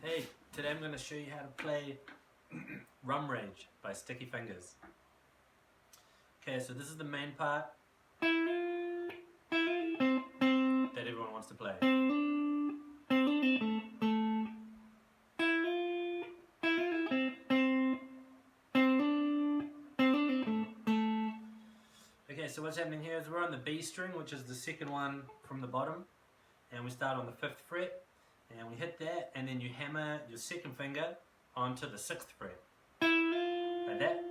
Hey, today I'm going to show you how to play Rum Rage by Sticky Fingers. Okay, so this is the main part that everyone wants to play. Okay, so what's happening here is we're on the B string, which is the second one from the bottom, and we start on the 5th fret, and we hit that, and then you hammer your second finger onto the 6th fret, like that.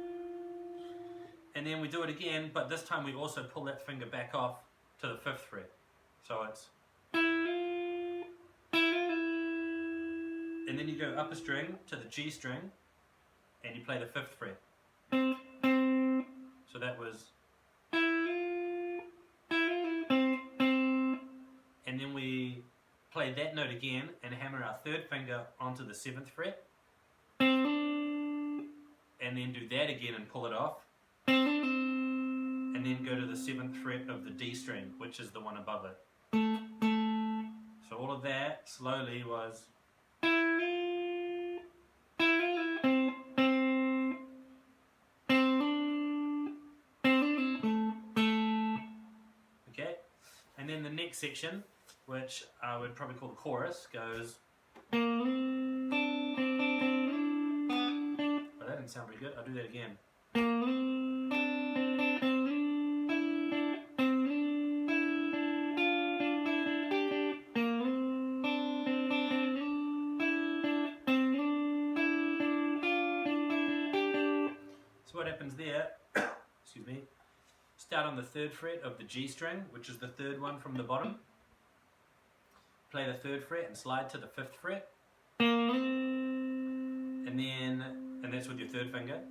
And then we do it again, but this time we also pull that finger back off to the 5th fret. So it's... And then you go up a string to the G string, and you play the 5th fret. So that was... And then we play that note again and hammer our 3rd finger onto the 7th fret. And then do that again and pull it off. And then go to the 7th fret of the D string, which is the one above it. So all of that slowly was... Okay, and then the next section, which I would probably call the chorus, goes... Oh, that didn't sound very good. I'll do that again. So what happens there, excuse me, start on the 3rd fret of the G string, which is the 3rd one from the bottom. Play the 3rd fret and slide to the 5th fret. And that's with your 3rd finger.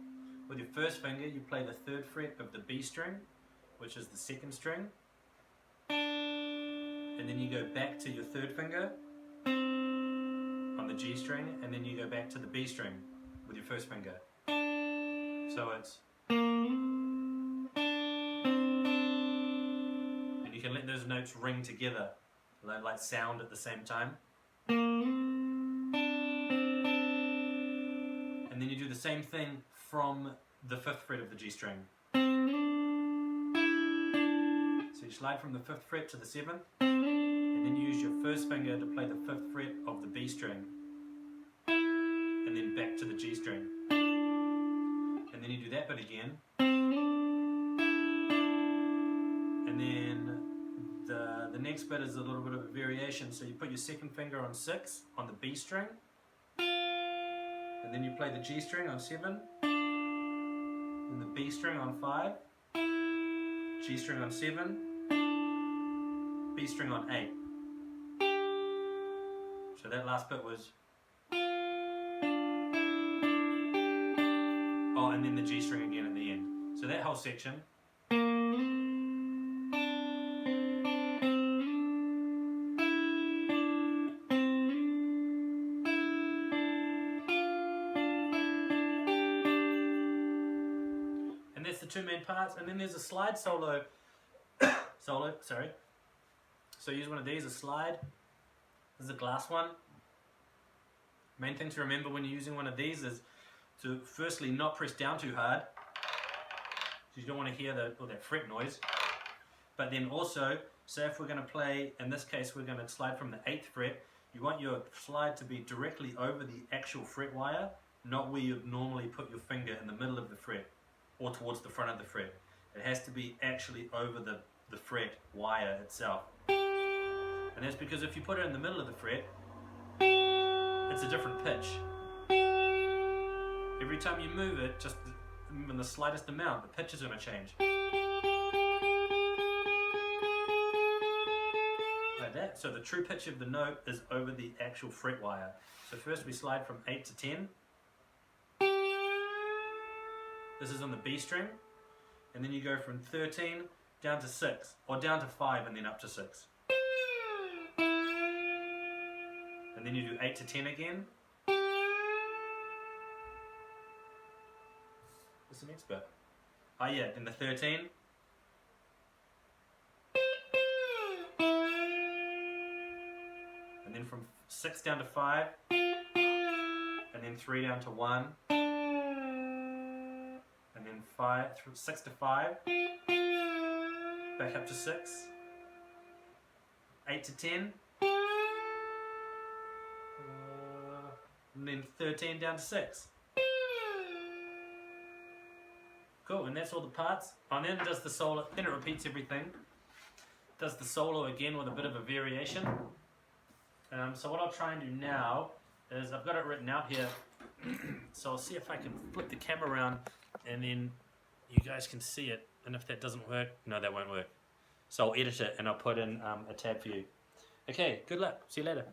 With your 1st finger, you play the 3rd fret of the B string, which is the 2nd string. And then you go back to your 3rd finger on the G string, and then you go back to the B string with your 1st finger. So it's... And you can let those notes ring together, like sound at the same time. And then you do the same thing from the 5th fret of the G string. So you slide from the 5th fret to the 7th, and then you use your 1st finger to play the 5th fret of the B string, and then back to the G string. And then you do that bit again. And then the next bit is a little bit of a variation. So you put your 2nd finger on 6 on the B string, and then you play the G string on 7, then the B string on 5, G string on 7, B string on 8. So that last bit was... Oh, and then the G string again at the end. So that whole section. And that's the 2 main parts. And then there's a slide solo. Sorry. So use one of these, a slide. This is a glass one. Main thing to remember when you're using one of these is to firstly not press down too hard, because you don't want to hear all that fret noise. But then also, say if we're going to play, in this case we're going to slide from the 8th fret, you want your slide to be directly over the actual fret wire, not where you'd normally put your finger in the middle of the fret or towards the front of the fret. It has to be actually over the fret wire itself. And that's because if you put it in the middle of the fret, it's a different pitch. Every time you move it, just in the slightest amount, the pitch is going to change. Like that. So the true pitch of the note is over the actual fret wire. So first we slide from 8 to 10. This is on the B string. And then you go from 13 down to 6, or down to 5 and then up to 6. And then you do 8 to 10 again. What's the next bit? Oh yeah, then the 13. And then from 6 down to 5. and then 3 down to 1, and then 6 to 5, back up to 6, 8 to 10, and then 13 down to 6. Cool, and that's all the parts. And then it does the solo, then it repeats everything. Does the solo again with a bit of a variation. So what I'll try and do now is, I've got it written out here, so I'll see if I can flip the camera around and then you guys can see it, and if that doesn't work, no, that won't work. So I'll edit it and I'll put in a tab for you. Okay, good luck, see you later.